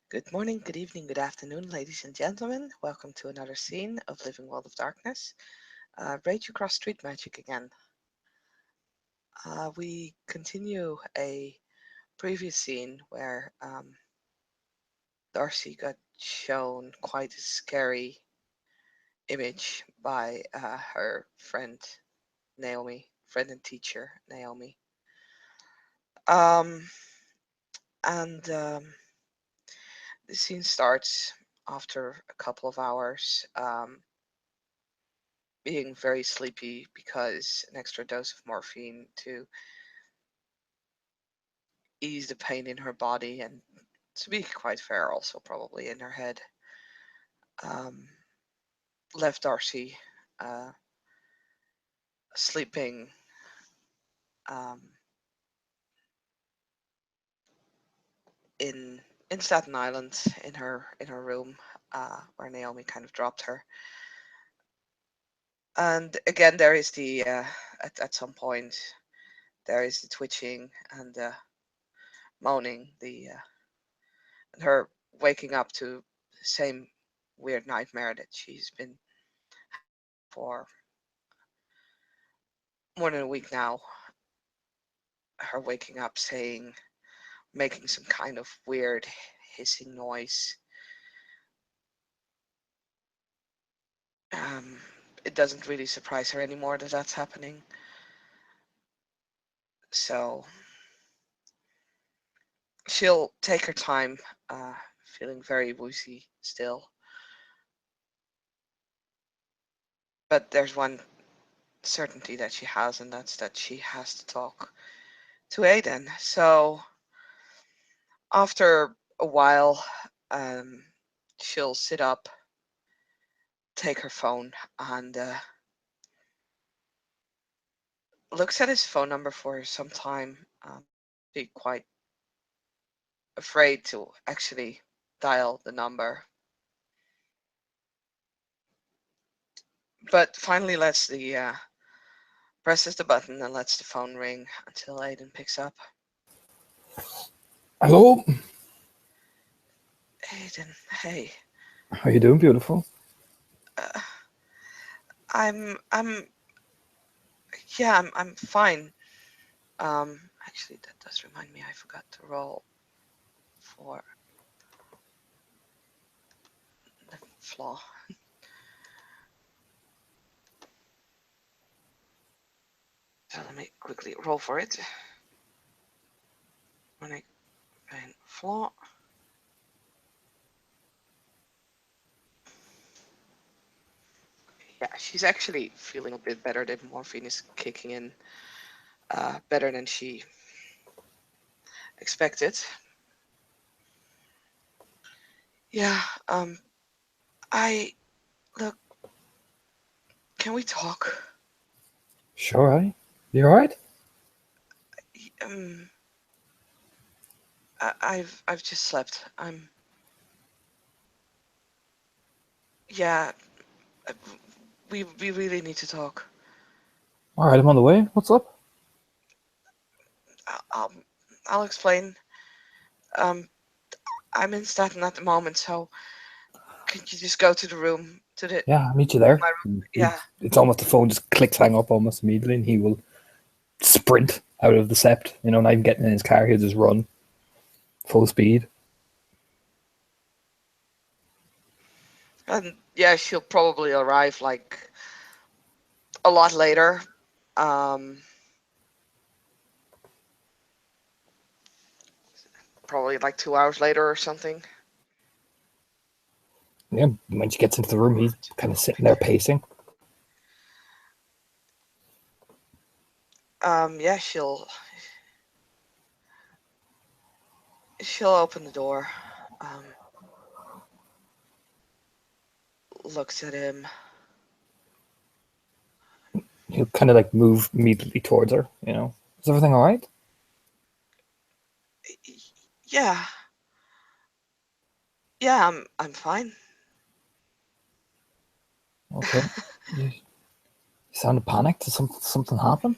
Good morning, good evening, good afternoon, ladies and gentlemen. Welcome to another scene of Living World of Darkness. Rage Across Street Magic again. We continue a previous scene where Darcy got shown quite a scary image by her friend Naomi, friend and teacher Naomi. Um, and the scene starts after a couple of hours. Being very sleepy because an extra dose of morphine to ease the pain in her body and, to be quite fair, also probably in her head, um, left Darcy uh, sleeping um, in Staten Island in her room where Naomi kind of dropped her. And again, there is the at some point there is the twitching and moaning, and her waking up to the same weird nightmare that she's been for more than a week now. Her waking up saying, making some kind of weird hissing noise. Um, it doesn't really surprise her anymore that that's happening. So she'll take her time, feeling very woozy still. But there's one certainty that she has, and that's that she has to talk to Aiden. So after a while, um, she'll sit up, take her phone, and looks at his phone number for some time. Be quite afraid to actually dial the number, but finally presses the button and lets the phone ring until Aiden picks up. Hello. Aiden, hey. How you doing, beautiful? Uh, I'm yeah, I'm fine. Actually, that does remind me, I forgot to roll for the flaw. So let me quickly roll for it. Running pain flaw. Yeah, she's actually feeling a bit better. The morphine is kicking in better than she expected. Yeah, I look. Can we talk? Sure, eh? You alright? Um, I've just slept. Yeah. uh, we really need to talk. Alright, I'm on the way. What's up? I'll I'll explain. Um, I'm in Staten at the moment, so could you just go to the room to the Yeah, I'll meet you there. my room? Yeah. It's almost the phone just clicks hang up almost immediately, and he will sprint out of the sept. Not even getting in his car, he'll just run full speed. And yeah, she'll probably arrive like a lot later. Um, Probably like 2 hours later or something. Yeah, when she gets into the room, he's kind of sitting there pacing. Yeah, she'll open the door. Um, Looks at him. He'll kind of like move immediately towards her. Is everything alright? Yeah, yeah, I'm fine. Okay. You sounded panicked. Did something happen?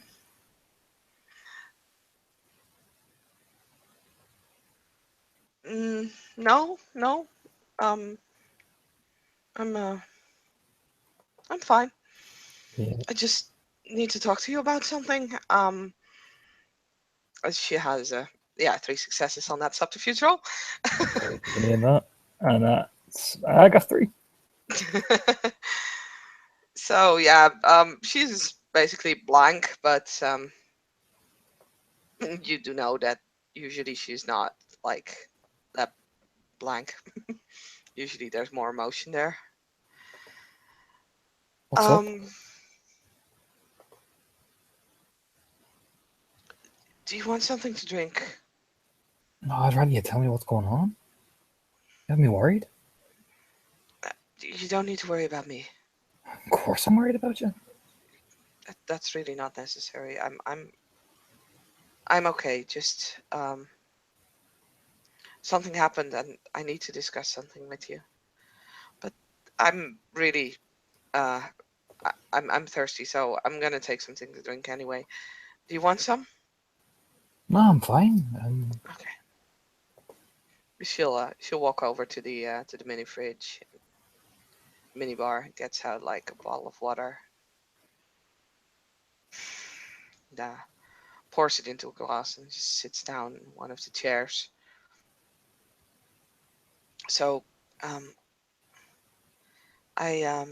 Mm, No, no. Um, I'm I'm fine. Yeah. I just need to talk to you about something. She has yeah, 3 successes on that subterfuge roll. Okay, give me that. And I got 3. So yeah, she's basically blank, but you do know that usually she's not like that blank. Usually there's more emotion there. What's up? Do you want something to drink? No, I'd rather you tell me what's going on. You have me worried. You don't need to worry about me. Of course I'm worried about you. That's really not necessary. I'm okay. Just something happened and I need to discuss something with you. But I'm really uh I'm thirsty, so I'm gonna take something to drink anyway. Do you want some? No, I'm fine. Okay. She'll walk over to the mini fridge, mini bar, gets out like a bottle of water, and, pours it into a glass and just sits down in one of the chairs. So, um, I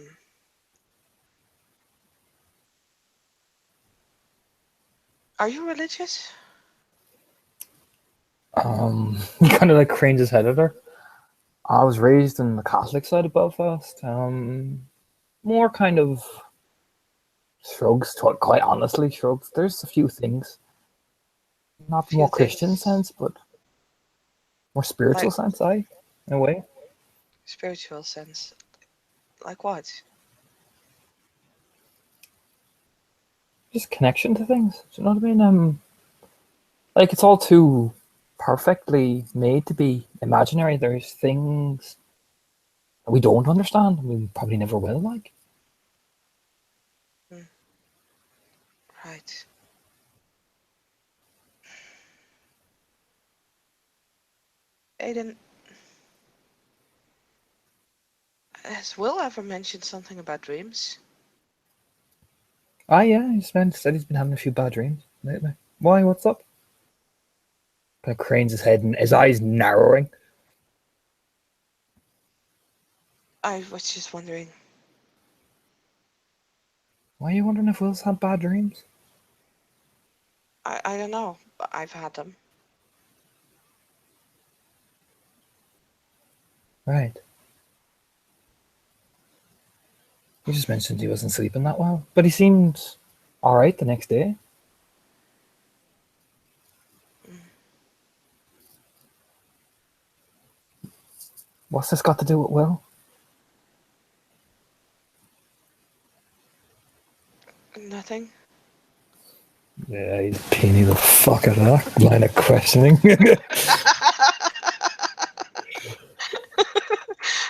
are you religious? He kind of like cranes his head at her. I was raised in the Catholic side of Belfast. More kind of shrugs, quite honestly, shrugs. There's a few things. Not the Few more Christian things sense, but more spiritual like sense, in a way. spiritual sense. Like what? Just connection to things. Do you know what I mean? Like it's all too perfectly made to be imaginary. There's things that we don't understand, and we probably never will. Like, Hmm, right. Aiden, has Will ever mentioned something about dreams? yeah, said he's been having a few bad dreams lately. Why? What's up? Kind of cranes his head and his eyes narrowing. I was just wondering. Why are you wondering if Will's had bad dreams? I don't know, but I've had them. Right. He just mentioned he wasn't sleeping that well, but he seemed all right the next day. Mm. What's this got to do with Will? Nothing. Yeah, he's peeny the fuck out of that line of questioning.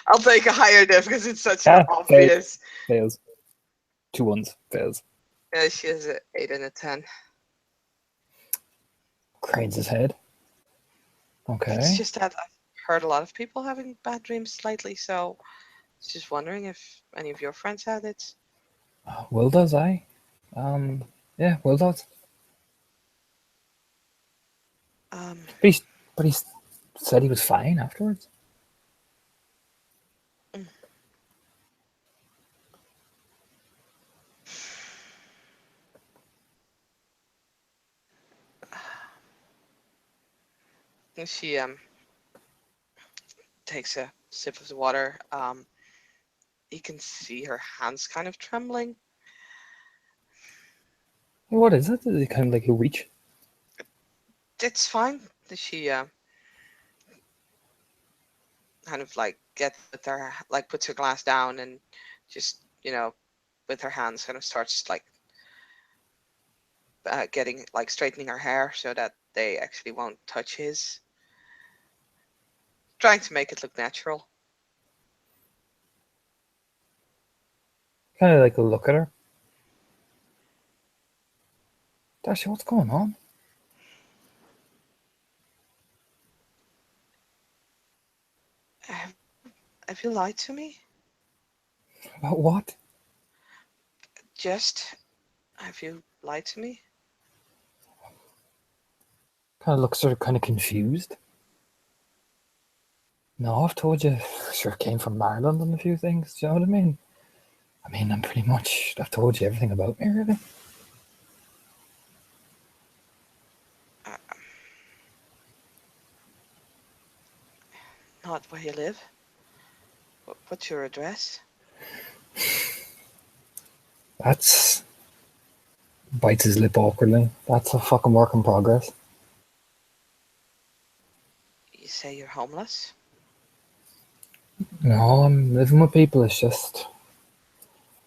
I'll take a higher diff because it's such an Yeah, obvious. fails. 2 1s, fails. Yeah, she has an 8 and a 10. Cranes his head. It's Okay. just that I've heard a lot of people having bad dreams lately, so I was just wondering if any of your friends had it. Will does, yeah, Will does. Um, But he said he was fine afterwards. mm. And she takes a sip of the water. You can see her hands kind of trembling. What is it? Is it kind of like a reach? It's fine. She kind of like gets with her, like puts her glass down and just, with her hands kind of starts like getting like straightening her hair so that they actually won't touch his, trying to make it look natural. Kind of like a look at her. Dasha, what's going on? Have you lied to me? About what? Just, have you lied to me? Kind of looks sort of kind of confused. No, I've told you. Sure, came from Ireland and a few things. Do you know what I mean? I'm pretty much. I've told you everything about me, really. Uh, Not where you live. What's your address? That's bites his lip awkwardly. That's a fucking work in progress. You say you're homeless? No, I'm living with people. It's just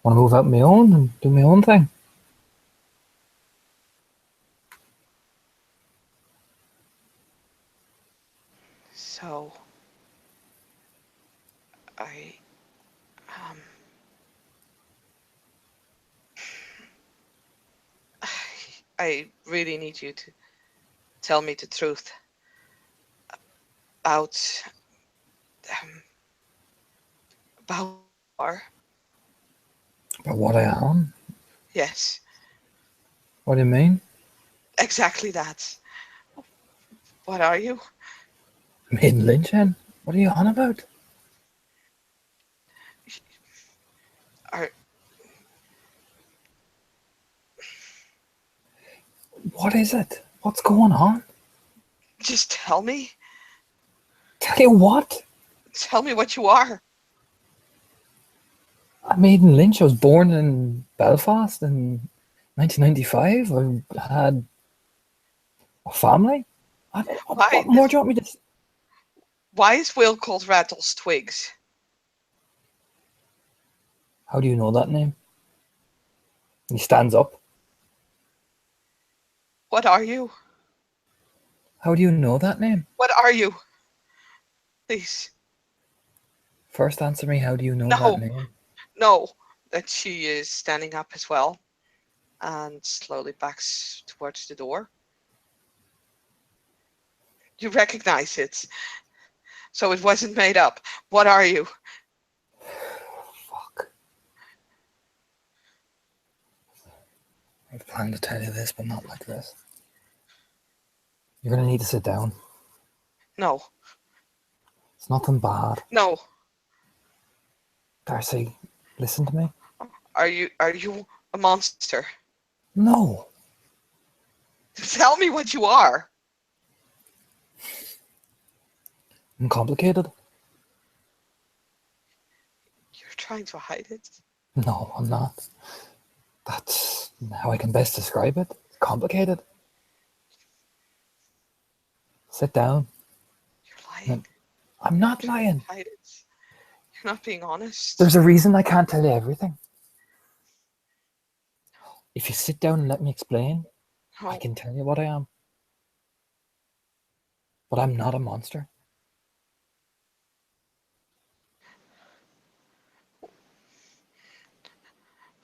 want to move out on my own and do my own thing. So, I, um, I really need you to tell me the truth about, um, about her. But what I am? Yes, What do you mean? exactly that. What are you? Maiden Lynch hen? What are you on about? Are What is it? What's going on? just tell me. Tell you what? Tell me what you are. I'm Maiden Lynch. I was born in Belfast in 1995. I had a family. Why What more is do you want me to? why is Will called Rattles Twigs? How do you know that name? He stands up. What are you? How do you know that name? What are you? Please. First answer me, how do you know that No, name? no. That she is standing up as well and slowly backs towards the door. You recognize it. So it wasn't made up. What are you? Fuck. I was planning to tell you this, but not like this. You're gonna need to sit down. No, It's nothing bad. no. Darcy, listen to me. Are you a monster? No. Tell me what you are. I'm complicated. You're trying to hide it. No, I'm not. That's how I can best describe it. Complicated. Sit down. You're lying. I'm not You're trying lying. to hide it. You're not being honest. There's a reason I can't tell you everything. If you sit down and let me explain, I No. can tell you what I am. But I'm not a monster.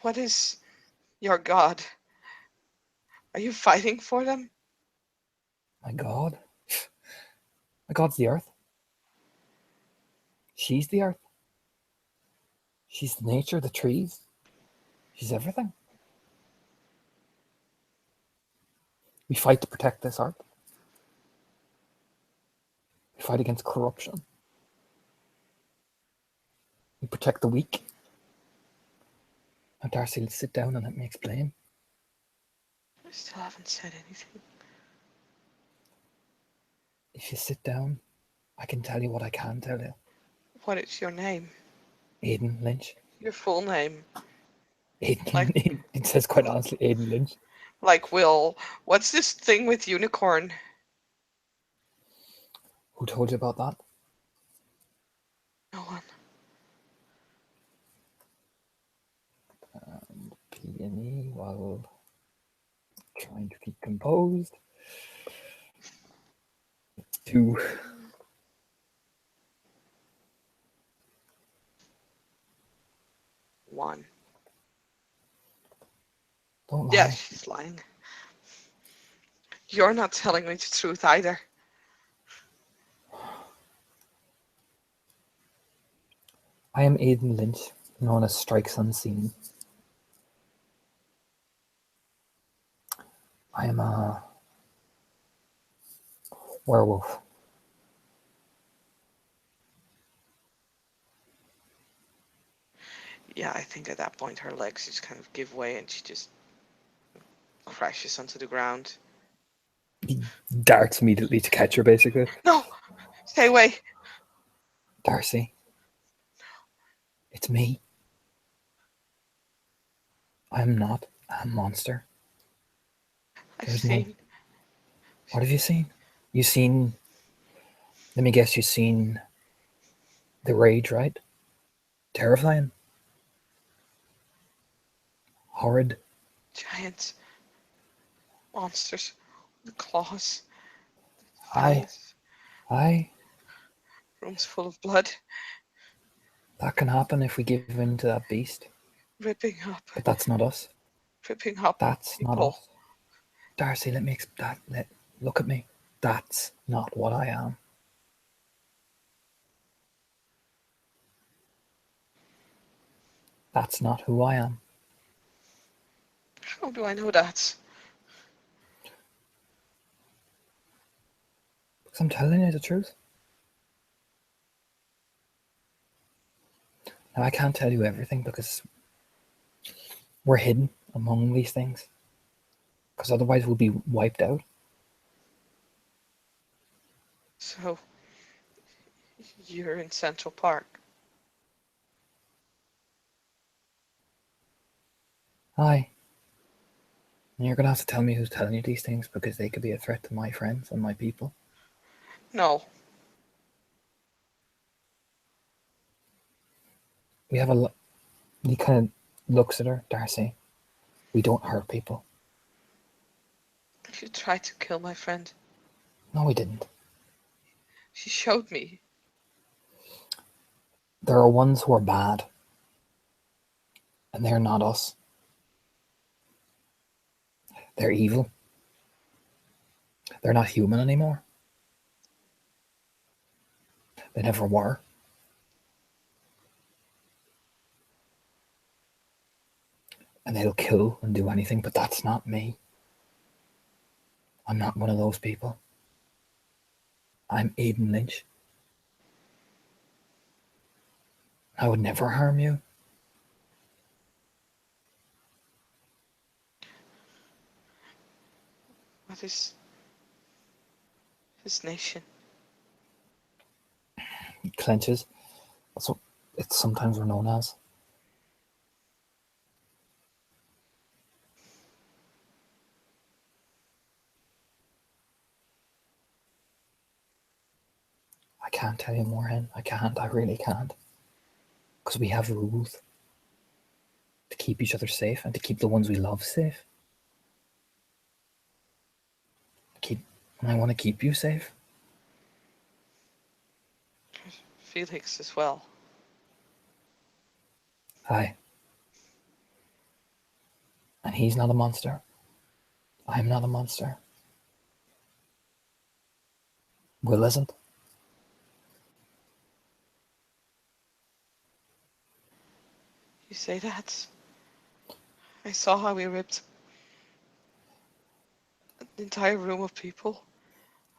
What is your God? Are you fighting for them? My God. My God's the earth. She's the earth. She's the nature, the trees. She's everything. We fight to protect this earth. We fight against corruption. We protect the weak. Now, Darcy, let's sit down and let me explain. I still haven't said anything. If you sit down, I can tell you what I can tell you. What is your name? Aidan Lynch. Your full name? Aidan, Like it says quite honestly, Aidan Lynch. like Will. What's this thing with unicorn? Who told you about that? No one. Peony, while trying to keep composed. 2. One. Don't Yeah, lie. she's lying. You're not telling me the truth either. I am Aidan Lynch, known as Strikes Unseen. I am a werewolf. Yeah, I think at that point her legs just kind of give way and she just crashes onto the ground. He darts immediately to catch her, basically. No! Stay away! Darcy, it's me. I'm not a monster. I've There's no. seen. What have you seen? You've seen. Let me guess, you've seen the rage, right? Terrifying. Horrid. Giant monsters. The claws. Aye. Fangs. Aye. Rooms full of blood. That can happen if we give in to that beast. Ripping up. But that's not us. Ripping up That's not people. us. Darcy, look at me. That's not what I am. That's not who I am. How do I know that? Because I'm telling you the truth. Now, I can't tell you everything because we're hidden among these things. Because otherwise we'll be wiped out. So, you're in Central Park. Aye. And you're going to have to tell me who's telling you these things because they could be a threat to my friends and my people. No. We have a. He kind of looks at her, Darcy. We don't hurt people. You tried to kill my friend. No, we didn't. She showed me. There are ones who are bad. And they're not us. They're evil. They're not human anymore. They never were. And they'll kill and do anything, but that's not me. I'm not one of those people. I'm Aidan Lynch. I would never harm you. What is this nation? He clenches. That's what it's sometimes we're known as. I can't tell you more, Hen. I can't. I really can't. Because we have rules to keep each other safe and to keep the ones we love safe. And I want to keep you safe. Felix as well. Aye. And he's not a monster. I'm not a monster. Will isn't. You say that? I saw how he ripped an entire room of people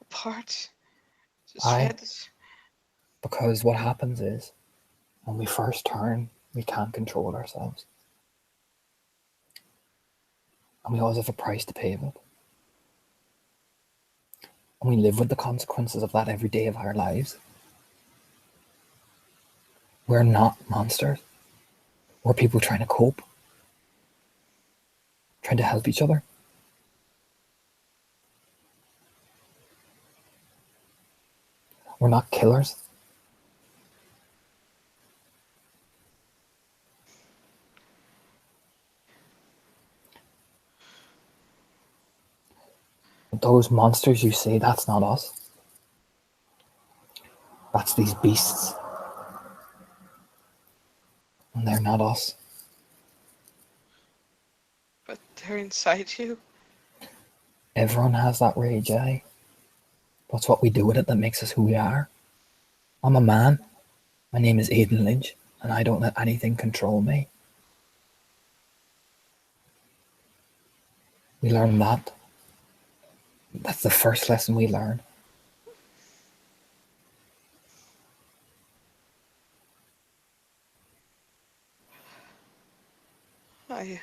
apart. Just Aye. shreds. Because what happens is, when we first turn, we can't control ourselves. And we always have a price to pay of it. And we live with the consequences of that every day of our lives. We're not monsters. We're people trying to cope, trying to help each other. We're not killers. Those monsters you see, that's not us. That's these beasts. And they're not us. But they're inside you. Everyone has that rage, eh? That's what we do with it that makes us who we are. I'm a man. My name is Aidan Lynch, and I don't let anything control me. We learn that. That's the first lesson we learn. I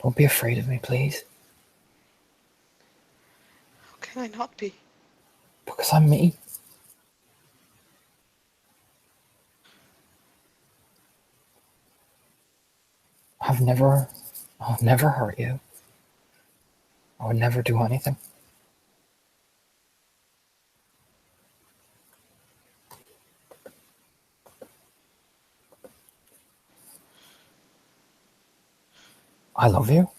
Don't be afraid of me, please. How can I not be? Because I'm me. I've never hurt you. I would never do anything. I love you.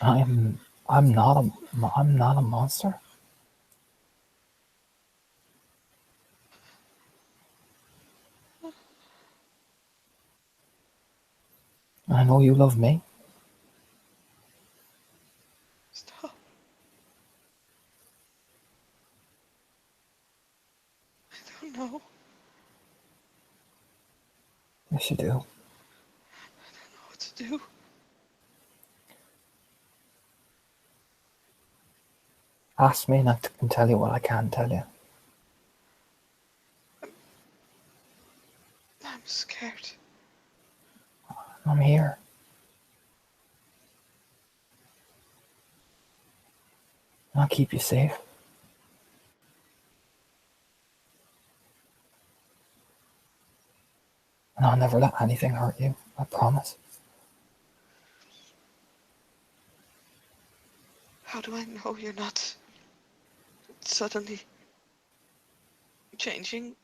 I'm not a monster. I know you love me. Stop. I don't know. Yes, you do. I don't know what to do. Ask me and I can tell you what I can tell you. I'm scared. I'm here. I'll keep you safe. And I'll never let anything hurt you. I promise. How do I know you're not suddenly changing?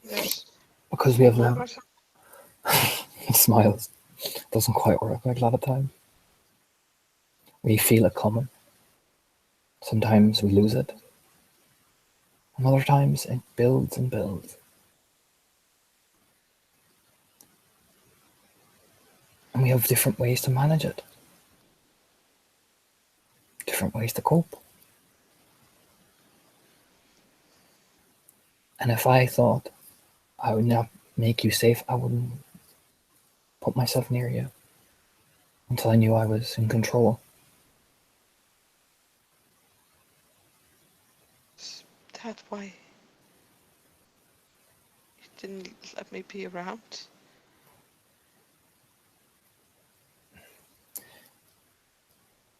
There's Because we have moon love. or something. He smiles. Doesn't quite work like a lot of times. We feel it coming. Sometimes we lose it. And other times it builds and builds. And we have different ways to manage it. Different ways to cope. And if I thought I would not make you safe, I wouldn't put myself near you until I knew I was in control. Is that why you didn't let me be around?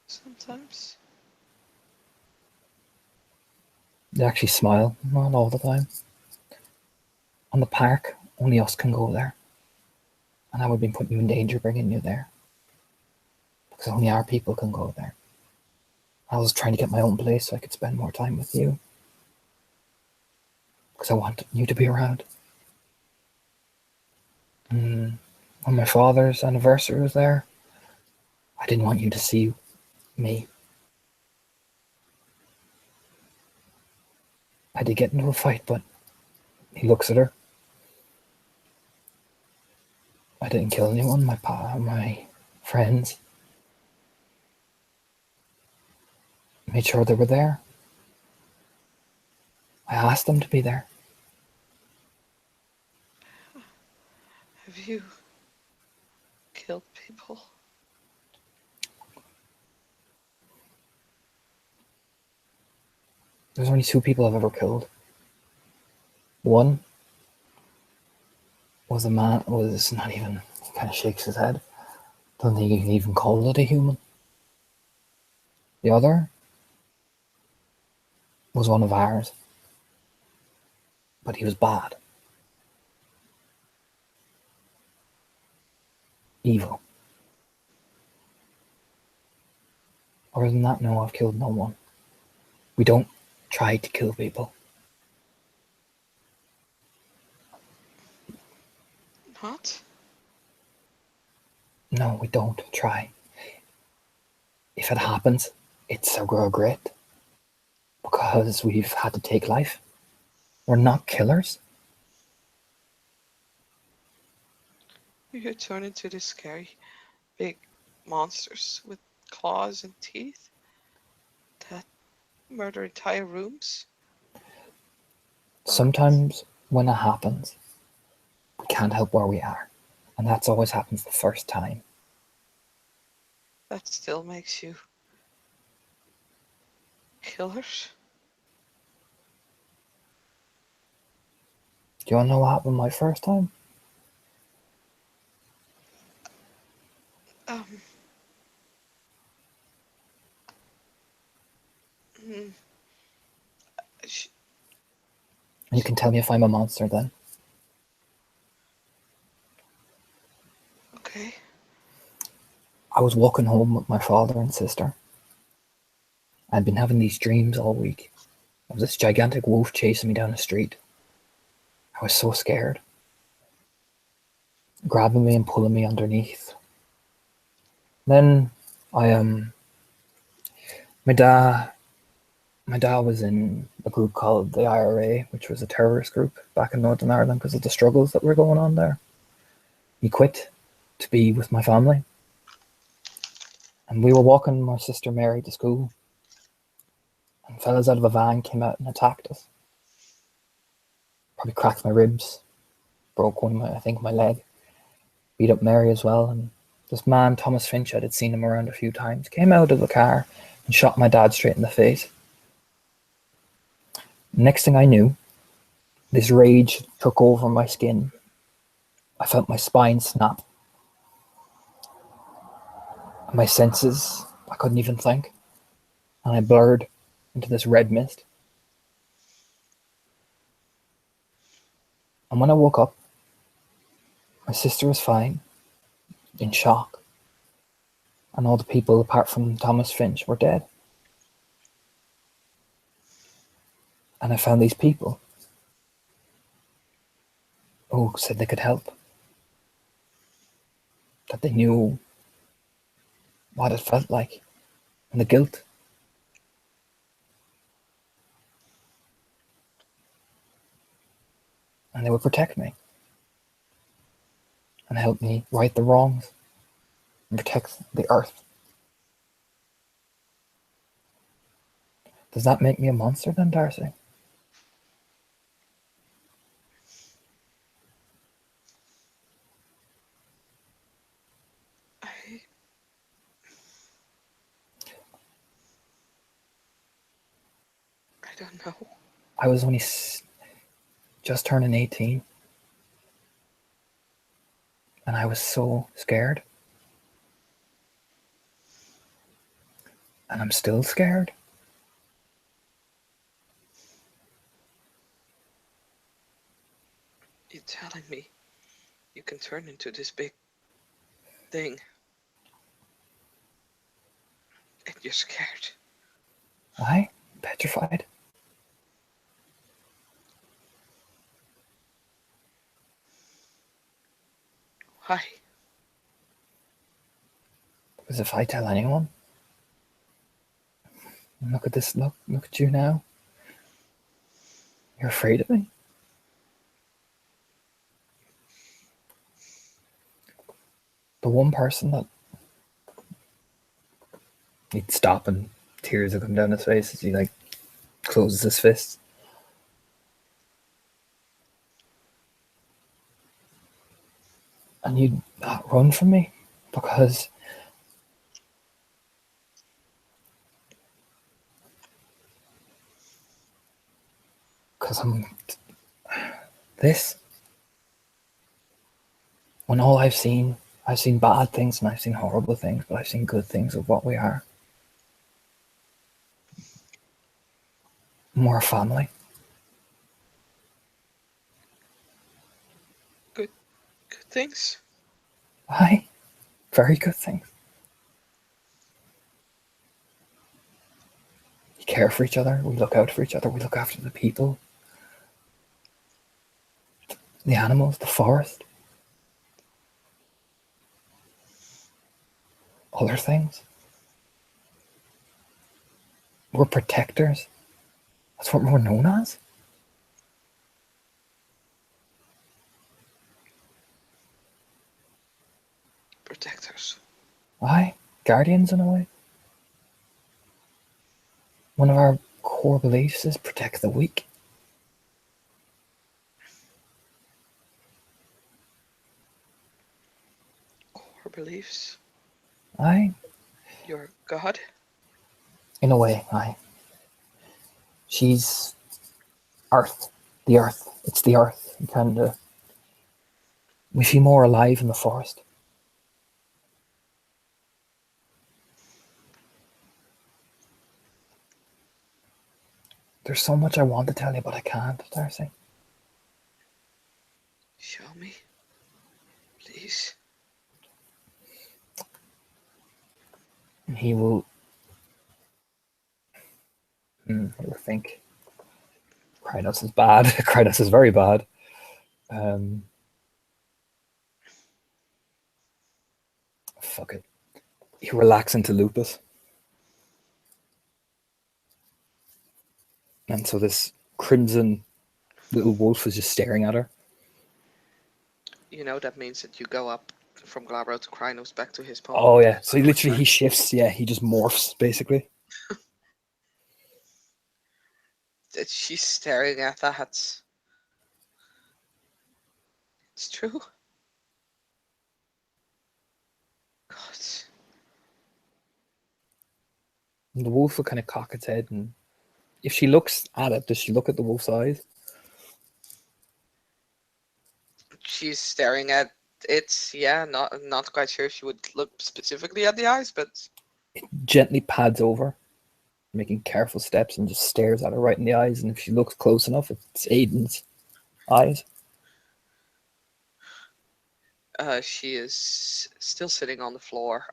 Sometimes. They actually smile, not all the time. On the park, only us can go there. And I would be putting you in danger bringing you there. Because only our people can go there. I was trying to get my own place so I could spend more time with you. Because I want you to be around. And when my father's anniversary was there, I didn't want you to see me. I did get into a fight, but he looks at her. I didn't kill anyone, my friends. Made sure they were there. I asked them to be there. Have you killed people? There's only 2 people I've ever killed. One was a man, was not even, he kind of shakes his head. Don't think you can even call it a human. The other was one of ours. But he was bad. Evil. Other than that, no, I've killed no one. We don't try to kill people. Not? No, we don't try. If it happens, it's a regret. Because because we've had to take life. We're not killers. You turn into these scary big monsters with claws and teeth that murder entire rooms. Sometimes when it happens, we can't help where we are. And that's always happens the first time. That still makes you killers? Do you want to know what happened my first time? Um, mm, sh- And you can tell me if I'm a monster then. okay. I was walking home with my father and sister. I'd been having these dreams all week. There was this gigantic wolf chasing me down the street. I was so scared. Grabbing me and pulling me underneath. Then I my dad was in a group called the IRA, which was a terrorist group back in Northern Ireland because of the struggles that were going on there. He quit to be with my family. And we were walking my sister Mary to school. And fellas out of a van came out and attacked us. Probably cracked my ribs, broke my leg, beat up Mary as well. And this man, Thomas Finch, I'd seen him around a few times, came out of the car and shot my dad straight in the face. Next thing I knew, this rage took over my skin. I felt my spine snap. My senses, I couldn't even think. And I blurred into this red mist. And when I woke up, my sister was fine, in shock. And all the people, apart from Thomas Finch, were dead. And I found these people who said they could help. That they knew what it felt like and the guilt. And they would protect me and help me right the wrongs and protect the earth. Does that make me a monster then, Darcy? I don't know. I was only just turning 18. And I was so scared. And I'm still scared. You're telling me you can turn into this big thing and you're scared. I'm petrified. Why? Because if I tell anyone, look at this, look at you now. You're afraid of me. The one person that he'd stop and tears would come down his face as he closes his fist. And you'd not run from me because I'm this. When all I've seen bad things and I've seen horrible things, but I've seen good things of what we are. More family. Good things? Aye, very good things. We care for each other, we look out for each other, we look after the people, the animals, the forest, other things. We're protectors. That's what we're known as. Protectors. Aye, guardians in a way. One of our core beliefs is protect the weak. Core beliefs. Aye, Your God. in a way, aye. She's Earth. The Earth. It's the Earth. We feel more alive in the forest. There's so much I want to tell you, but I can't, Darcy. Show me. Please. And he will think Krynos is bad. Krynos is very bad. Fuck it. He relax into lupus. And so this crimson little wolf is just staring at her. You know, that means that you go up from Glabro to Krynos back to his pawn. Oh yeah, so he shifts. Yeah, he just morphs basically. That she's staring at that. It's true. God. And the wolf will kind of cock its head, and if she looks at it, does she look at the wolf's eyes? She's staring at it. Yeah, not quite sure if she would look specifically at the eyes, but It gently pads over, making careful steps, and just stares at her right in the eyes. And if she looks close enough, it's Aiden's eyes. she is still sitting on the floor.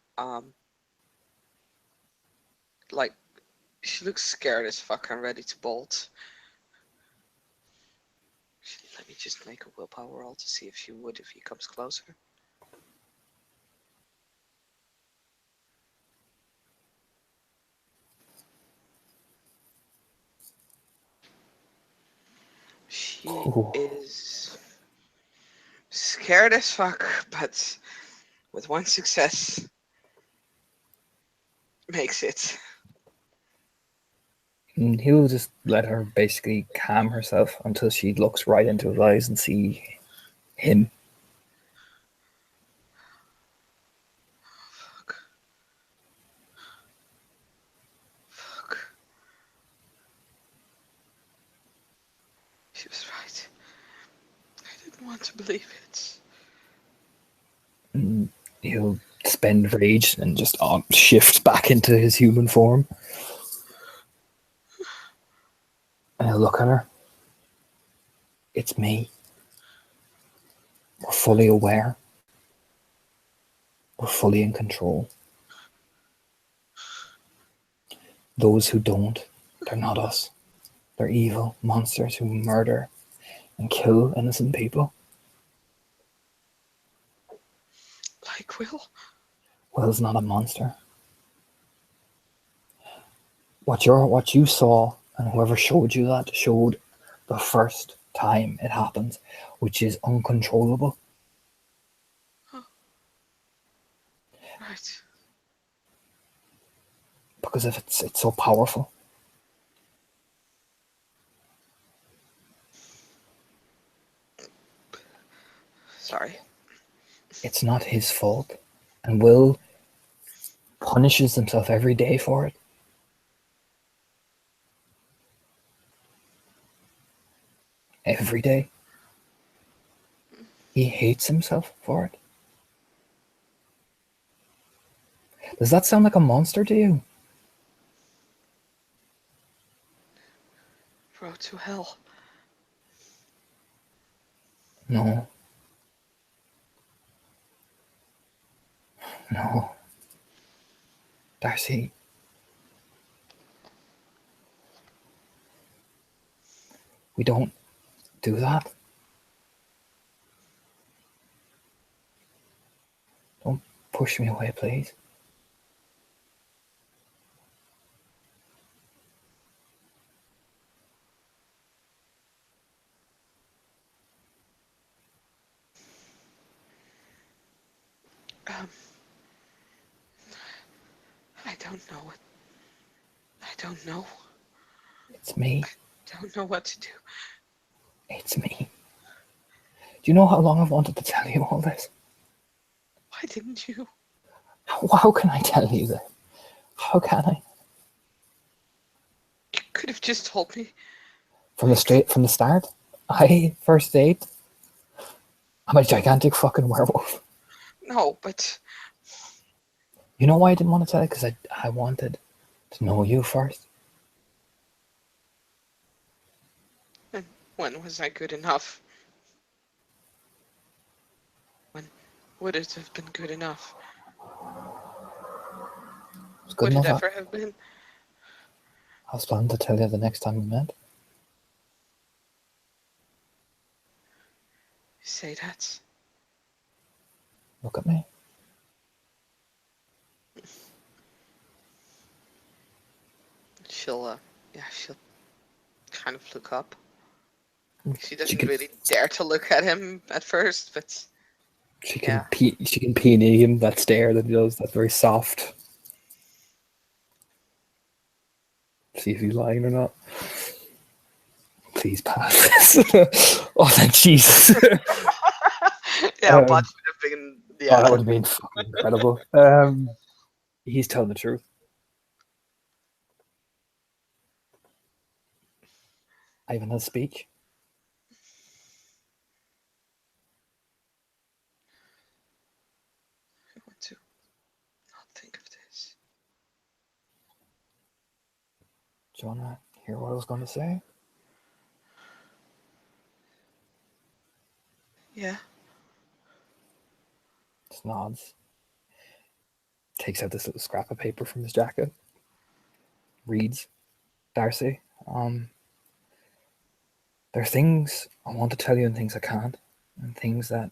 Like, she looks scared as fuck and ready to bolt. Let me just make a willpower roll to see if she would if he comes closer. She is scared as fuck, but with one success, makes it. And he'll just let her basically calm herself until she looks right into his eyes and see him. Fuck. She was right. I didn't want to believe it. And he'll spend rage and just shift back into his human form. And he'll look at her. It's me. We're fully aware. We're fully in control. Those who don't, they're not us. They're evil monsters who murder and kill innocent people. Like Will? Will's not a monster. What you saw and whoever showed you that showed the first time it happens, which is uncontrollable. Oh. Right. Because if it's so powerful. Sorry. It's not his fault. And Will punishes himself every day for it. Every day. He hates himself for it. Does that sound like a monster to you? Road to hell. No. No. Darcy. We don't do that. Don't push me away, please. Um, I don't know what. I don't know. It's me. Don't know what to do. It's me. Do you know how long I've wanted to tell you all this? Why didn't you? How can I tell you that? How can I? You could have just told me. From the start? First date? I'm a gigantic fucking werewolf. No, but You know why I didn't want to tell you? Because I wanted to know you first. when was I good enough? When would it have been good enough? It's good Would it enough. ever have been? I was planning to tell you the next time we met. You say that. Look at me. She'll kind of look up. She She doesn't can really dare to look at him at first, but she yeah. can peony him that stare that he does. That's very soft. See if he's lying or not. Please pass this. Oh, thank Jesus. Yeah, but would have been Oh, that yeah. would have been fucking incredible. He's telling the truth. I even had a speech. I want to not think of this. Do you want to hear what I was going to say? Yeah. Just nods. Takes out this little scrap of paper from his jacket. Reads, Darcy, there are things I want to tell you and things I can't, and things that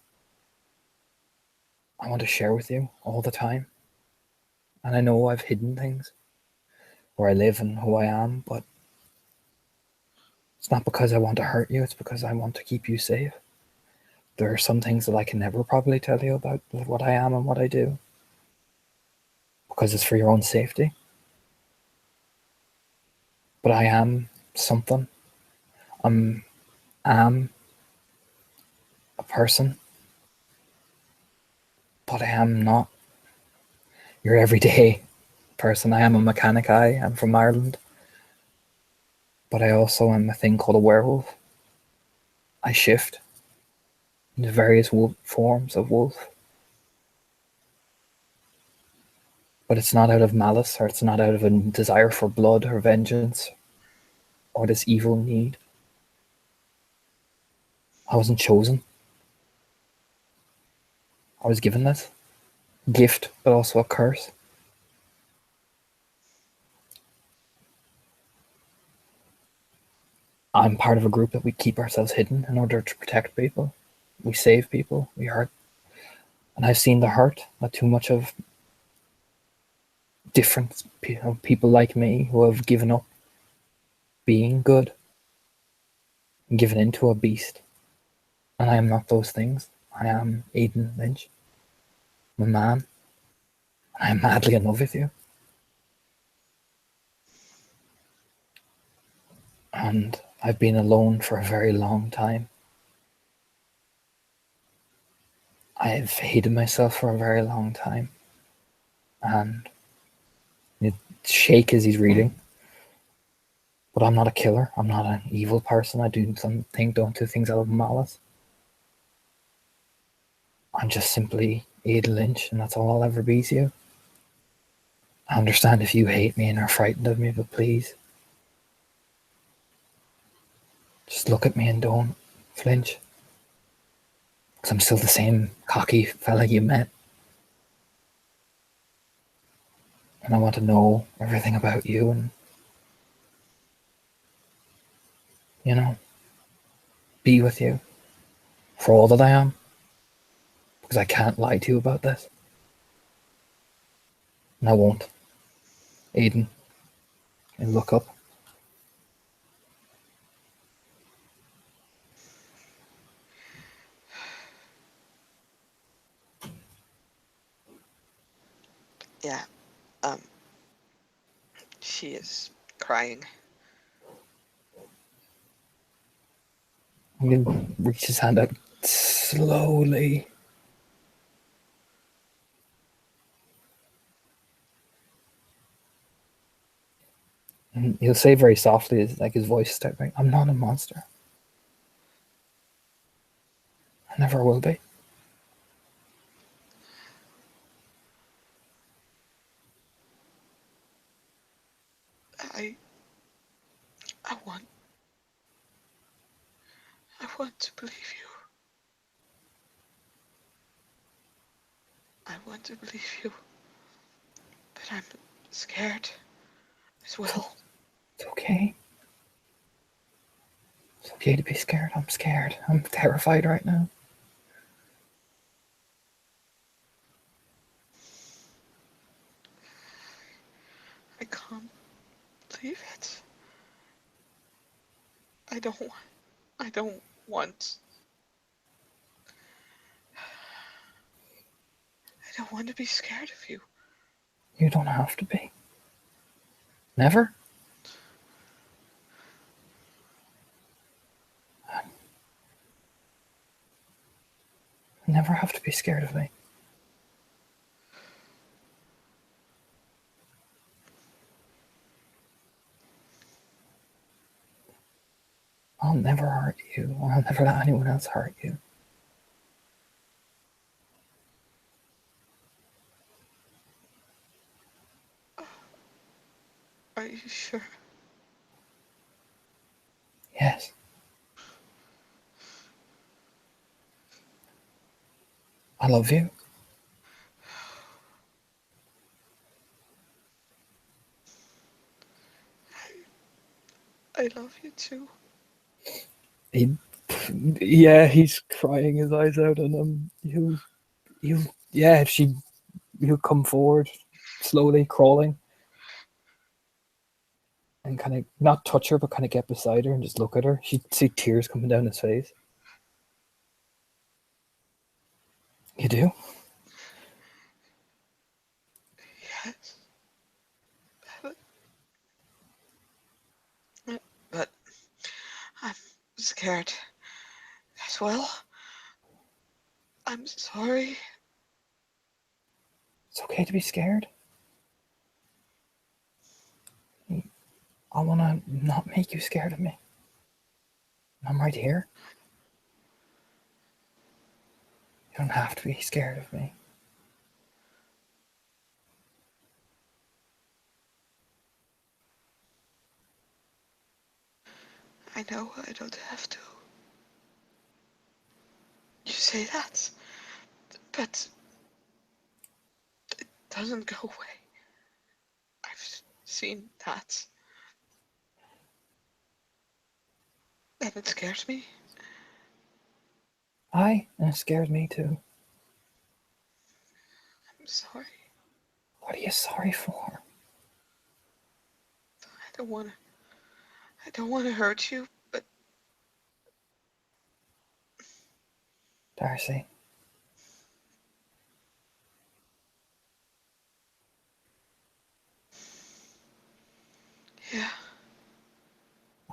I want to share with you all the time. And I know I've hidden things, where I live and who I am, but it's not because I want to hurt you, it's because I want to keep you safe. There are some things that I can never probably tell you about what I am and what I do, because it's for your own safety. But I am something. I am a person, but I am not your everyday person. I am a mechanic. I am from Ireland, but I also am a thing called a werewolf. I shift into various forms of wolf, but it's not out of malice, or it's not out of a desire for blood or vengeance or this evil need. I wasn't chosen. I was given this gift, but also a curse. I'm part of a group that we keep ourselves hidden in order to protect people. We save people. We hurt. And I've seen the hurt that too much of different people like me who have given up being good and given into a beast. And I am not those things. I am Aidan Lynch. I'm a man. And I am madly in love with you. And I've been alone for a very long time. I've hated myself for a very long time. And it shake as he's reading. But I'm not a killer. I'm not an evil person. I don't do things out of malice. I'm just simply Aidan Lynch, and that's all I'll ever be to you. I understand if you hate me and are frightened of me, but please, just look at me and don't flinch. Because I'm still the same cocky fella you met. And I want to know everything about you and, you know, be with you for all that I am. Because I can't lie to you about this. And I won't. Aidan, and look up. Yeah. Um. She is crying. I'm gonna reach his hand out slowly. And he'll say very softly, like his voice starts going, I'm not a monster. I never will be. I. I want. I want to believe you. I want to believe you. But I'm scared as well. It's okay. It's okay to be scared. I'm scared. I'm terrified right now. I can't believe it. I don't want. I don't want. I don't want to be scared of you. You don't have to be. Never? You never have to be scared of me. I'll never hurt you, or I'll never let anyone else hurt you. Are you sure? Yes. I love you. I love you too. He, yeah, he's crying his eyes out, and yeah, he'll come forward, slowly crawling, and kind of not touch her, but kind of get beside her and just look at her. She'd see tears coming down his face. You do? Yes. But I'm scared as well. I'm sorry. It's okay to be scared. I want to not make you scared of me. I'm right here. You don't have to be scared of me. I know I don't have to. You say that, but it doesn't go away. I've seen that. And it scares me. And it scares me too. I'm sorry. What are you sorry for? I don't want to hurt you, but Darcy, yeah.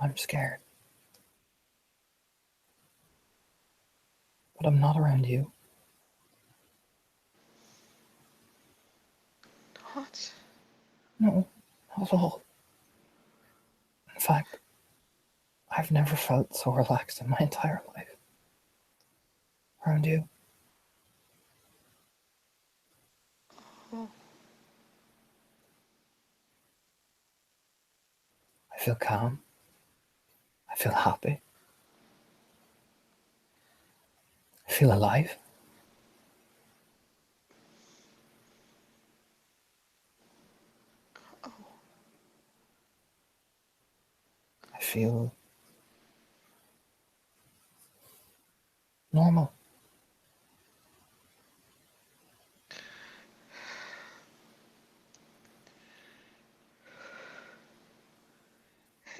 I'm scared. But I'm not around you. What? No, not at all. In fact, I've never felt so relaxed in my entire life. Around you. Oh, I feel calm. I feel happy. I feel alive. oh. I feel normal.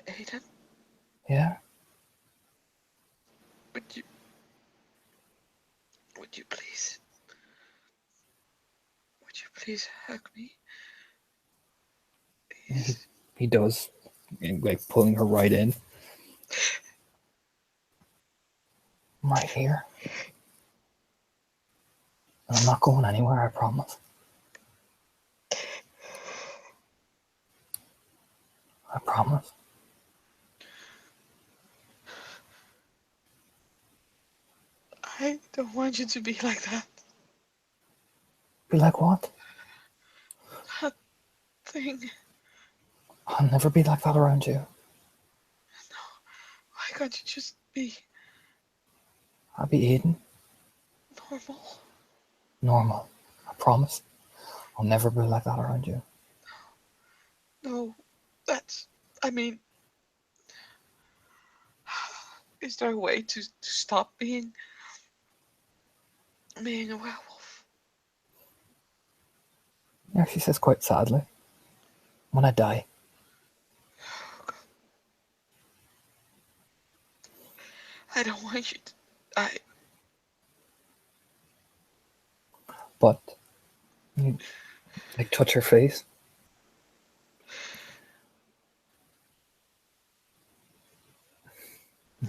Aiden, Yeah? would you, would you please Please hug me. He does, like pulling her right in. I'm right here. I'm not going anywhere, I promise. I promise. I don't want you to be like that. Be like what? That thing. I'll never be like that around you. Why can't you just be I'll be Eden. normal? Normal. I promise. I'll never be like that around you. No, that's. I mean, is there a way to stop being a werewolf? Yeah, she says quite sadly. When I die. I don't want you to. But you like touch her face.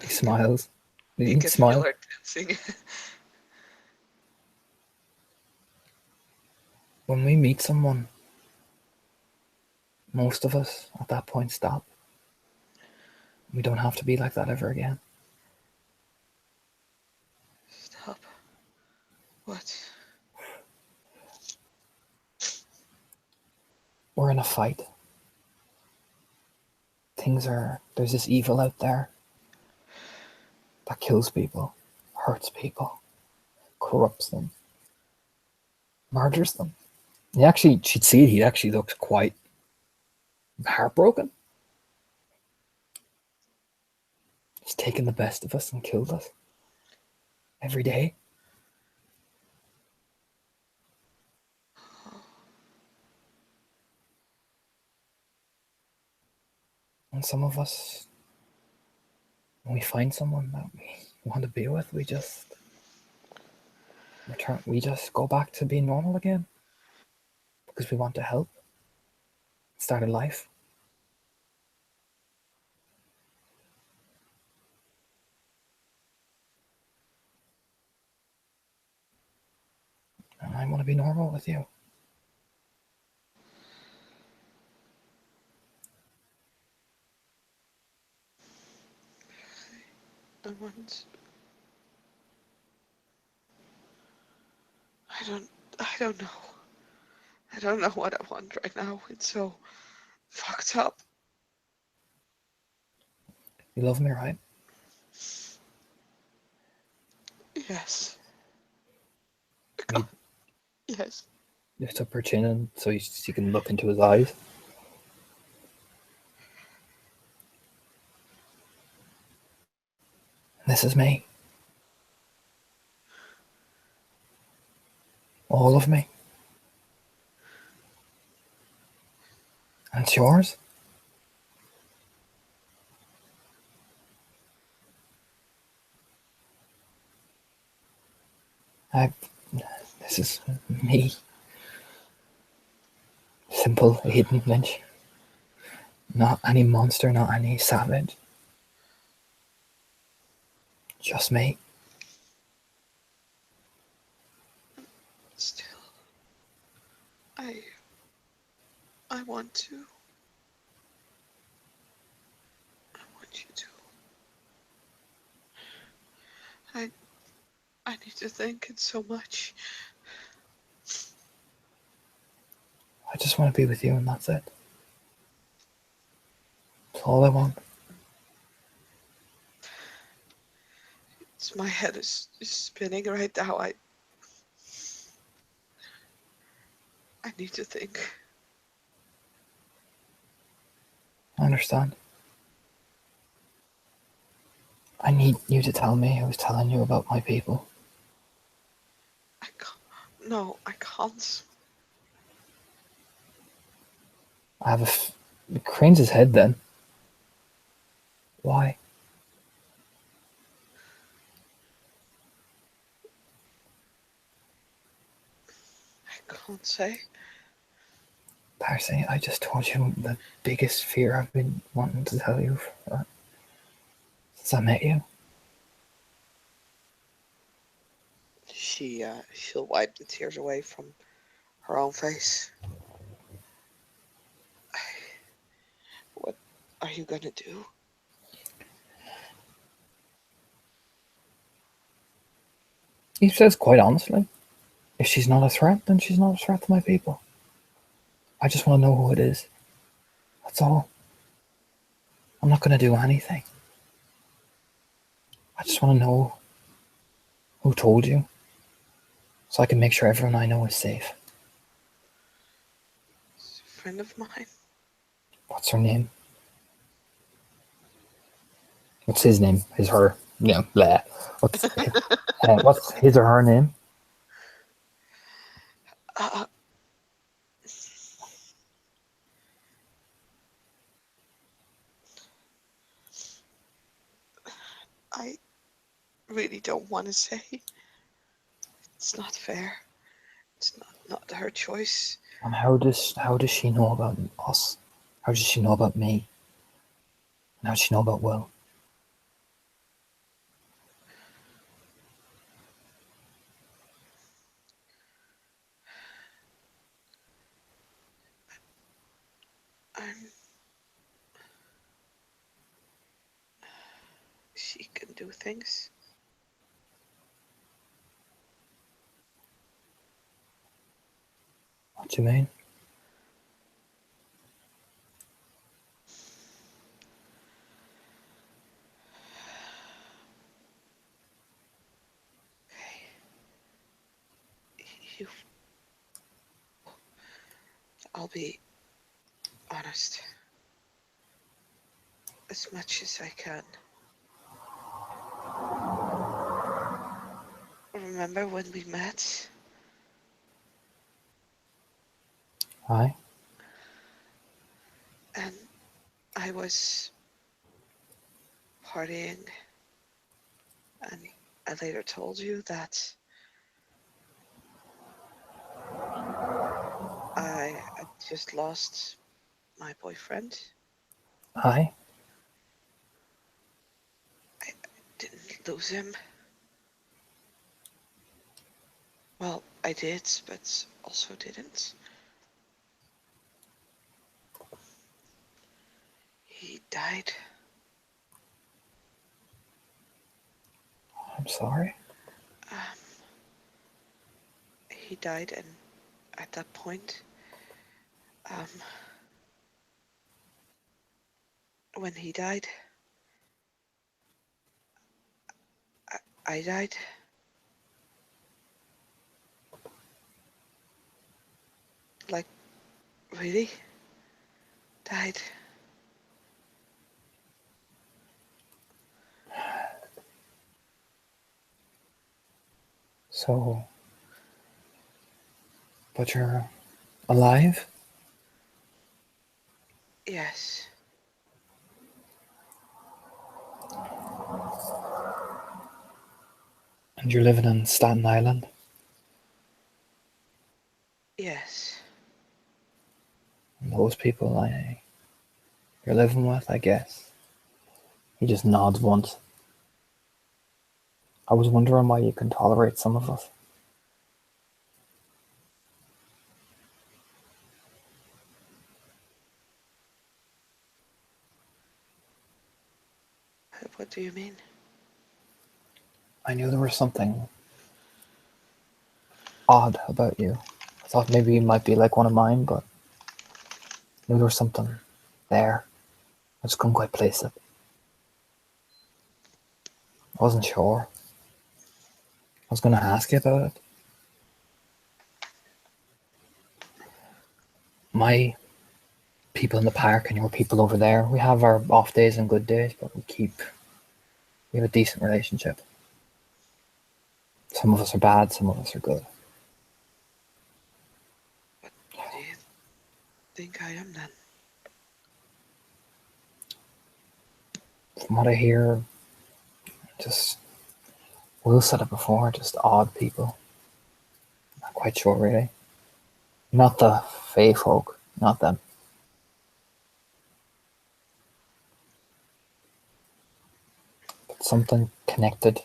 He smiles. You He can feel smile. her dancing. When we meet someone, most of us at that point stop. We don't have to be like that ever again. Stop. What? We're in a fight. There's this evil out there that kills people, hurts people, corrupts them, murders them. She'd see it, he actually looked quite heartbroken. He's taken the best of us and killed us. Every day. And some of us, when we find someone that we want to be with, we just go back to being normal again. Because we want to help. Start a life. And I want to be normal with you. I want. I don't know. I don't know what I want right now. It's so fucked up. You love me, right? Yes. He Yes. lifts up her chin and so she can look into his eyes. This is me. All of me. And it's yours. This is me. Simple Eden Lynch. Not any monster, not any savage. Just me. Still. I want to. I want you to. I need to thank it so much. I just want to be with you and that's it. That's all I want. My head is spinning right now. I need to think. I understand. I need you to tell me who's telling you about my people. I can't. No, I can't. He cranes his head then. Why? I can't say. Darcy, I just told you the biggest fear I've been wanting to tell you since I met you. She'll wipe the tears away from her own face. What are you gonna do? He says quite honestly, if she's not a threat, then she's not a threat to my people. I just want to know who it is. That's all. I'm not going to do anything. I just want to know who told you, so I can make sure everyone I know is safe. It's a friend of mine. What's her name? What's his name? His, her. Yeah, blah. What's his or her name? Uh, I really don't want to say. It's not fair. It's not her choice. And how does she know about us? How does she know about me? And how does she know about Will? She can do things. What do you mean? You. I'll be honest. As much as I can. Remember when we met? Aye. And I was partying, and I later told you that I just lost my boyfriend. Aye. I didn't lose him. Well, I did, but also didn't. He died. I'm sorry. He died, and at that point, when he died, I died. Like, really? Died. So, but you're alive? Yes. And you're living in Staten Island? Yes. And those people you're living with, I guess. He just nods once. I was wondering why you can tolerate some of us. What do you mean? I knew there was something odd about you. I thought maybe you might be like one of mine, but I knew there was something there. I just couldn't quite place it. I wasn't sure. I was going to ask you about it. My people in the park and your people over there, we have our off days and good days, but we have a decent relationship. Some of us are bad, some of us are good. What do you think I am then? From what I hear, just, Will said it before, just odd people. Not quite sure really. Not the Fae folk, Not them. But something connected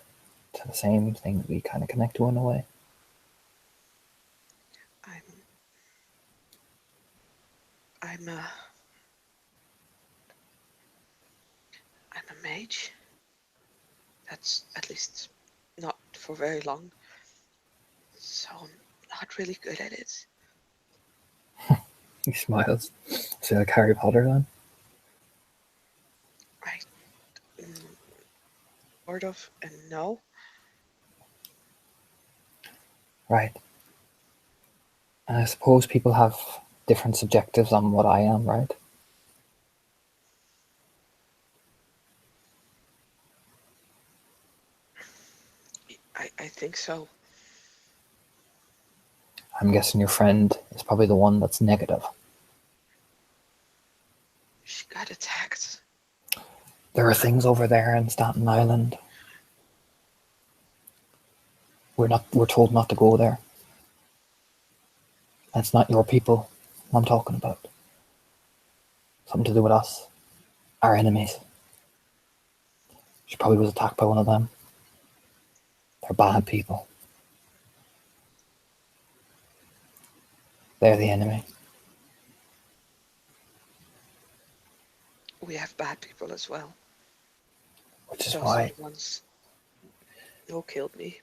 to the same thing we kind of connect to in a way. I'm a mage. That's at least not for very long. So I'm not really good at it. He smiles. So like Harry Potter then? Right. Sort of, and no. Right. And I suppose people have different subjectives on what I am, right? I think so. I'm guessing your friend is probably the one that's negative. She got attacked. There are things over there in Staten Island. We're told not to go there. That's not your people I'm talking about. Something to do with us. Our enemies. She probably was attacked by one of them. They're bad people. They're the enemy. We have bad people as well. Which is Those why... are the ones who killed me.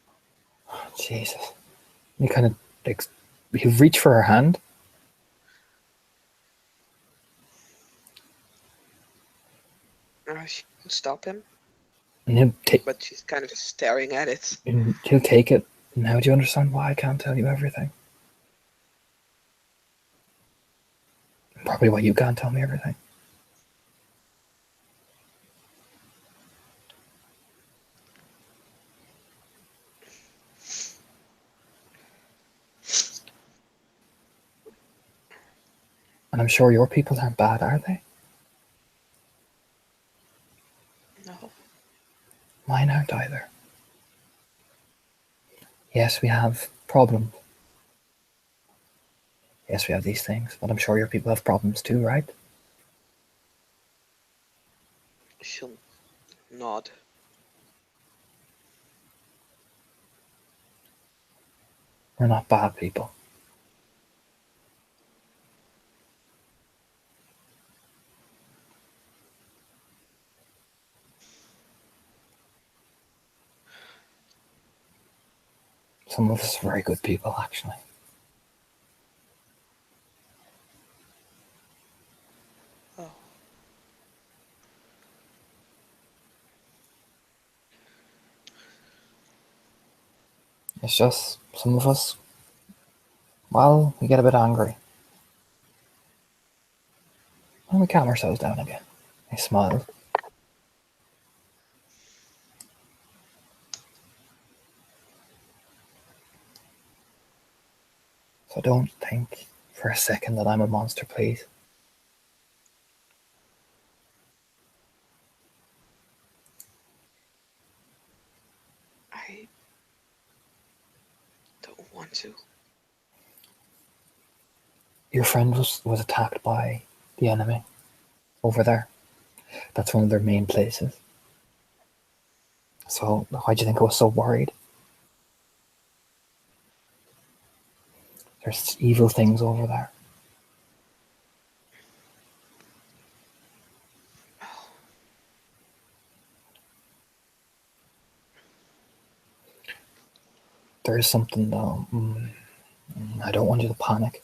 Oh, Jesus. You kind of... like, you reach for her hand. She can stop him. And but she's kind of staring at it. he'll take it. Now do you understand why I can't tell you everything? Probably why you can't tell me everything. And I'm sure your people aren't bad, are they? No. Mine aren't either. Yes, we have problems. Yes, we have these things, but I'm sure your people have problems too, right? She'll nod. We're not bad people. Some of us are very good people, actually. Oh. It's just some of us, well, we get a bit angry. And we calm ourselves down again. I smiled. So don't think for a second that I'm a monster, please. I don't want to. Your friend was attacked by the enemy over there. That's one of their main places. So why do you think I was so worried? There's evil things over there. There is something though. I don't want you to panic.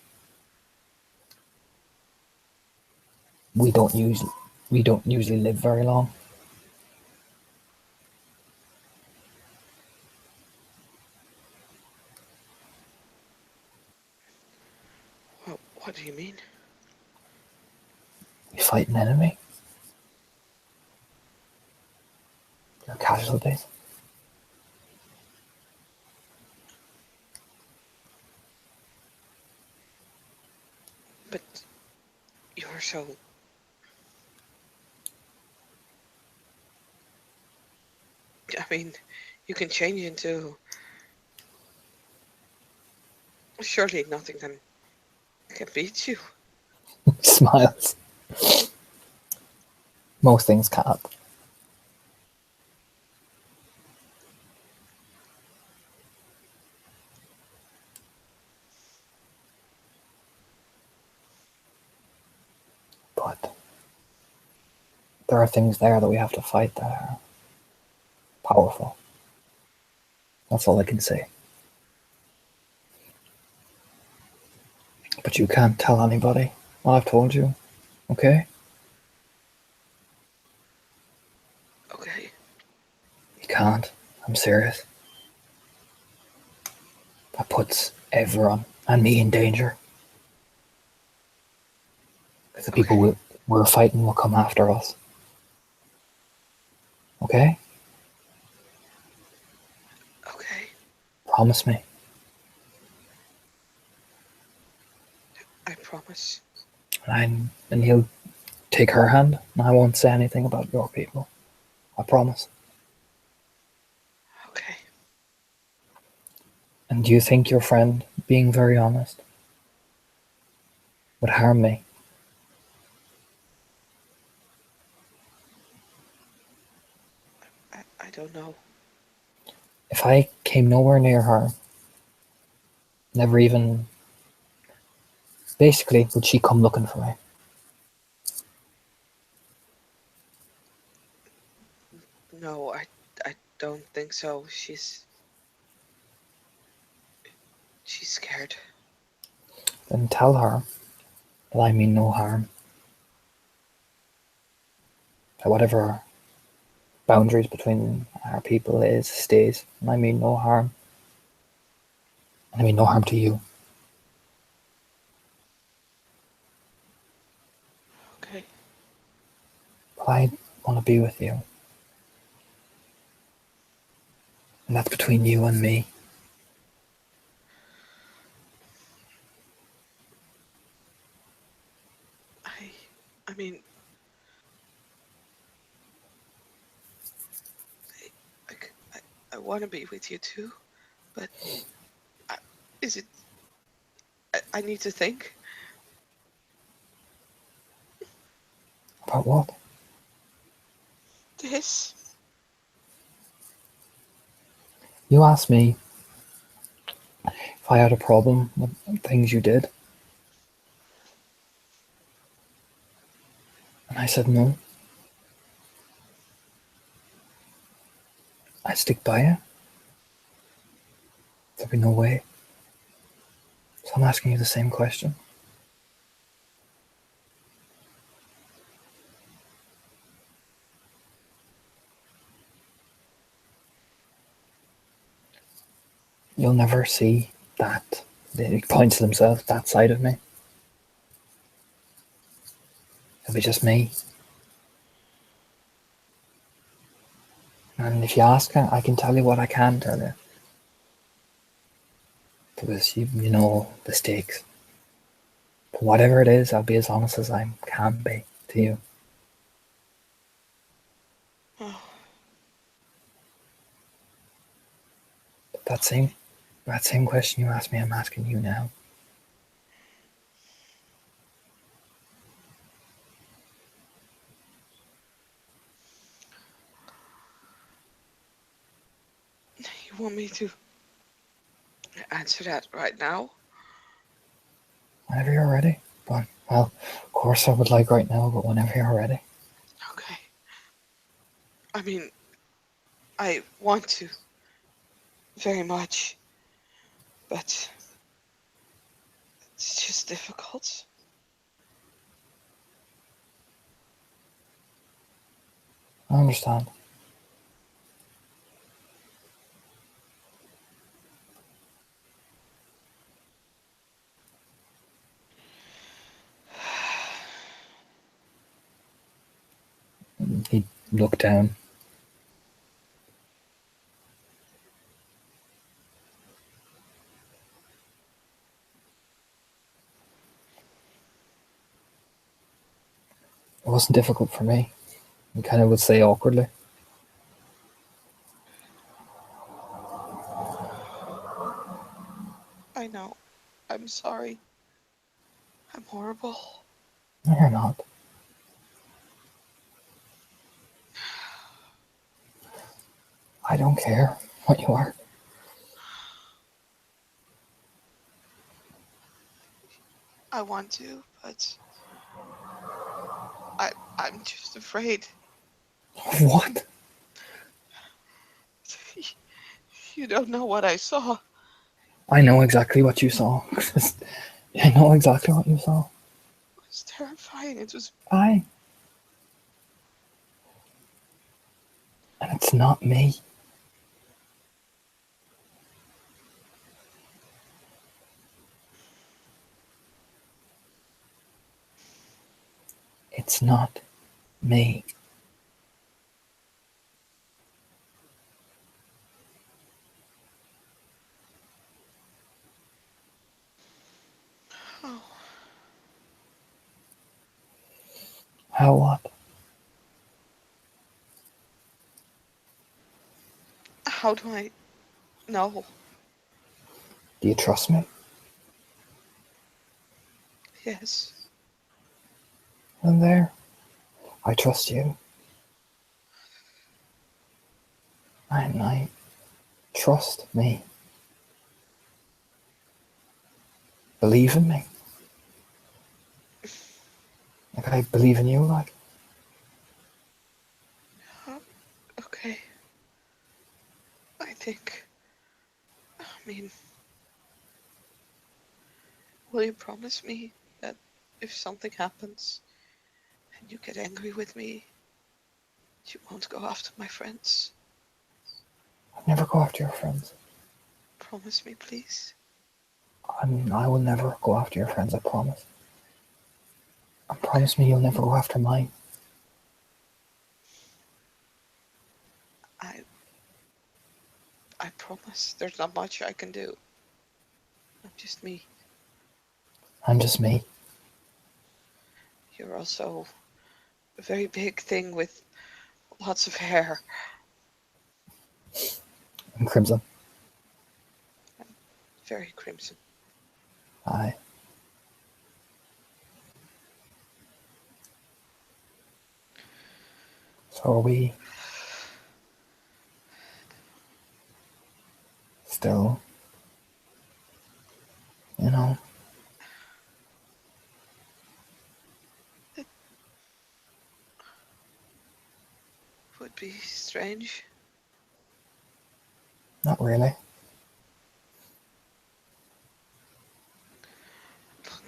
We don't usually live very long. What do you mean? We fight an enemy. There are casualties. But you're so... I mean, you can change into... Surely nothing can beat you. Smiles. Most things can't. But there are things there that we have to fight that are powerful. That's all I can say. But you can't tell anybody what I've told you, okay? Okay. You can't. I'm serious. That puts everyone and me in danger. Because the people Okay. we're fighting will come after us. Okay? Okay. Promise me. I promise. And he'll take her hand, and I won't say anything about your people. I promise. Okay. And do you think your friend, being very honest, would harm me? I don't know. If I came nowhere near her, never even. Basically, would she come looking for me? No, I don't think so. She's scared. Then tell her that I mean no harm. That whatever boundaries between our people is stays, and I mean no harm. And I mean no harm to you. Okay. But I want to be with you. And that's between you and me. I mean, I, I want to be with you too, but I, is it? I need to think. About what? This. You asked me if I had a problem with things you did. And I said no. I'd stick by you. There'd be no way. So I'm asking you the same question. You'll never see that. He points to himself, that side of me. It'll be just me. And if you ask her, I can tell you what I can tell you. Because you know the stakes. But whatever it is, I'll be as honest as I can be to you. Oh, But that same question you asked me, I'm asking you now. you want me to answer that right now? Whenever you're ready. But well, of course I would like right now, but whenever you're ready. Okay. I mean, I want to very much, but it's just difficult. I understand. He looked down. It wasn't difficult for me. He kind of would say awkwardly. I know. I'm sorry. I'm horrible. No, you're not. I don't care what you are. I want to, but I'm just afraid. What? You don't know what I saw. I know exactly what you saw. I know exactly what you saw. It was terrifying. It was. I. And it's not me. It's not me. Oh, How what? how do I know? Do you trust me? Yes. And there. I trust you. And I trust me. Believe in me. Like I believe in you, like. Oh, okay. I think. I mean, will you promise me that if something happens and you get angry with me, you won't go after my friends? I'd never go after your friends. Promise me, please. I will never go after your friends, I promise. And Okay. promise me you'll never go after mine. I I promise. There's not much I can do. I'm just me. I'm just me. You're also a very big thing with lots of hair. I'm crimson. Very crimson. Aye. So are we still, you know, It would be strange. not really.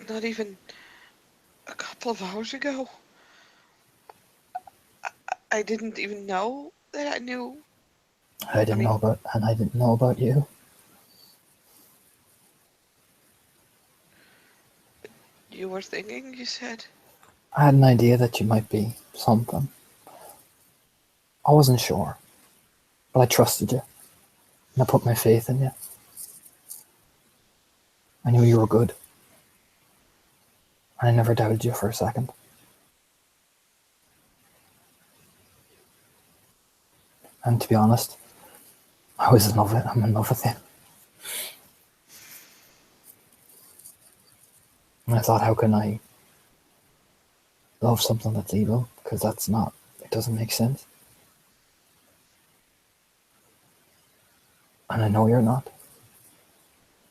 Not even a couple of hours ago. I didn't even know that I knew. I I didn't mean, know about, and I didn't know about you. you were thinking, you said. I had an idea that you might be something. I wasn't sure, but I trusted you, and I put my faith in you. I knew you were good, and I never doubted you for a second. And to be honest, I was in love with it. I'm in love with you. And I thought, how can I love something that's evil? Because that's not, it doesn't make sense. And I know you're not.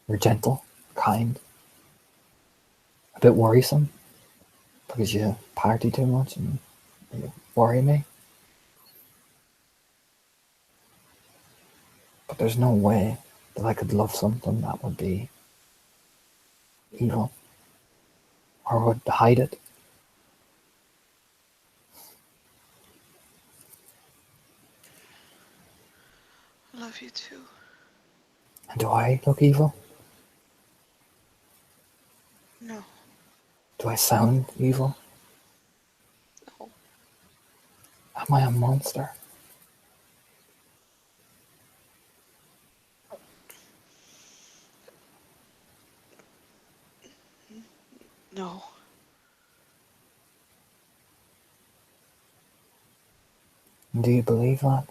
You're gentle, kind, a bit worrisome because you party too much and you worry me. But there's no way that I could love something that would be evil or would hide it. I love you too. And do I look evil? No, Do I sound evil? no, Am I a monster? no. Do you believe that?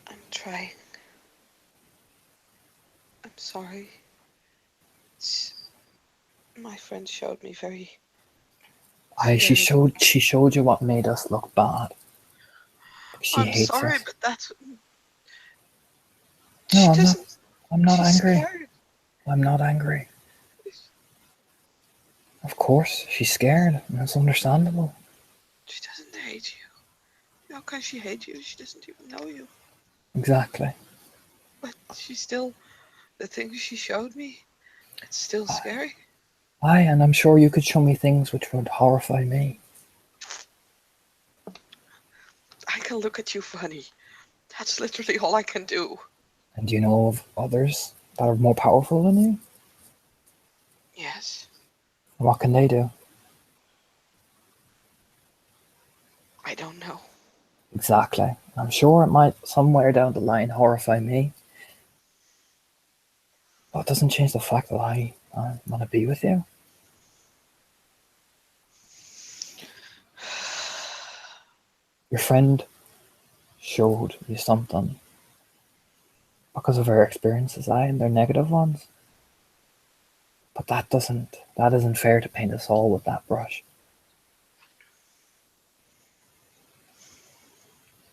I'm trying. I'm sorry. It's My friend showed me very She scary. showed you what made us look bad. She I'm hates sorry, us. but that's No, she I'm not. doesn't. I'm not She's angry. scared. I'm not angry. Of course, she's scared. That's understandable. She doesn't hate you. How can she hate you? She doesn't even know you. Exactly. But she still, the things she showed me, it's still scary. Aye, and I'm sure you could show me things which would horrify me. I can look at you funny. That's literally all I can do. And do you know of others that are more powerful than you? Yes, And what can they do? I don't know. Exactly. I'm sure it might somewhere down the line horrify me. But it doesn't change the fact that I want to be with you. Your friend showed you something because of her experiences, and they're negative ones. But that isn't fair to paint us all with that brush.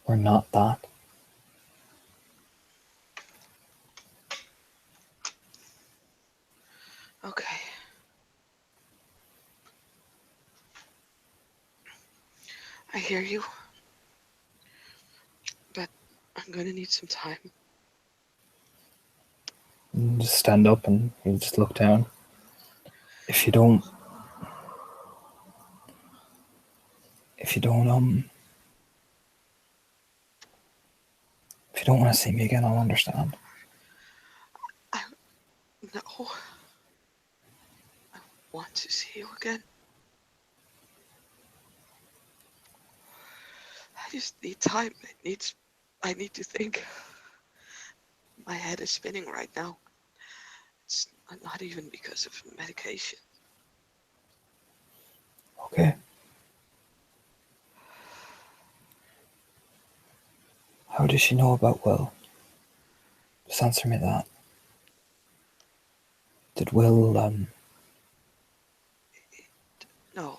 We're not that. Okay. I hear you. But I'm gonna need some time. You just stand up and you just look down. If you don't if you don't if you don't want to see me again, I'll understand. No. I want to see you again. I just need time. I need to think. My head is spinning right now. It's not even because of medication. Okay. How does she know about Will? Just answer me that. Did Will No.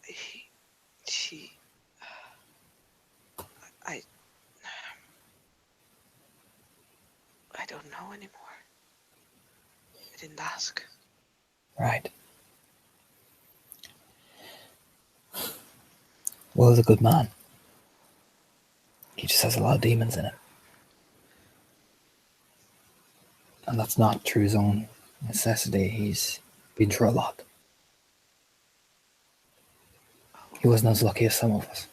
He, she, I, I don't know anymore. I didn't ask. right. Will is a good man. He just has a lot of demons in him. And that's not through his own necessity. He's been through a lot. He wasn't as lucky as some of us.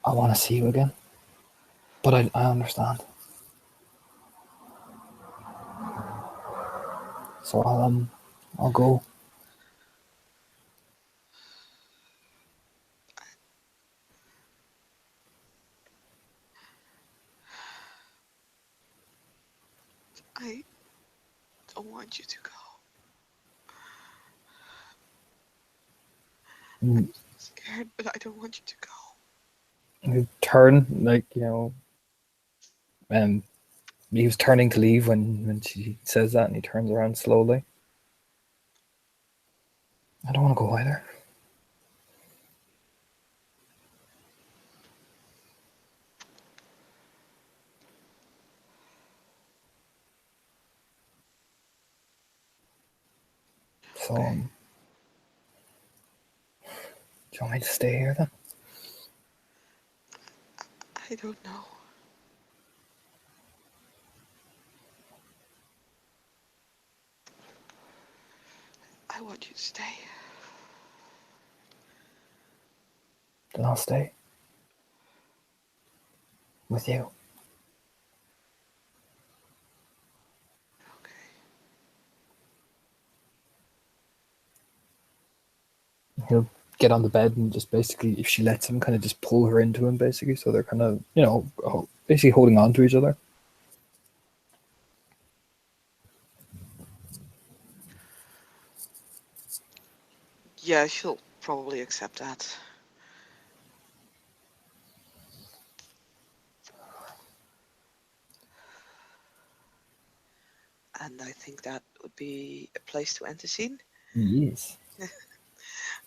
I want to see you again. But I understand. So I'll go. I don't want you to go. I'm scared, but I don't want you to go. You turn, like, and he was turning to leave when she says that, and he turns around slowly. I don't want to go either. So, Okay. do you want me to stay here then? I don't know. I want you to stay. Then I'll stay with you. Okay. He'll get on the bed and just basically, if she lets him, kind of just pull her into him, basically. So they're kind of, basically holding on to each other. Yeah, she'll probably accept that. And I think that would be a place to end the scene. Yes.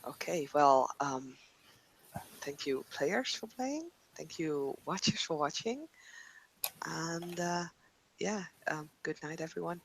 Okay, well, thank you players for playing. Thank you watchers for watching. And yeah, good night everyone.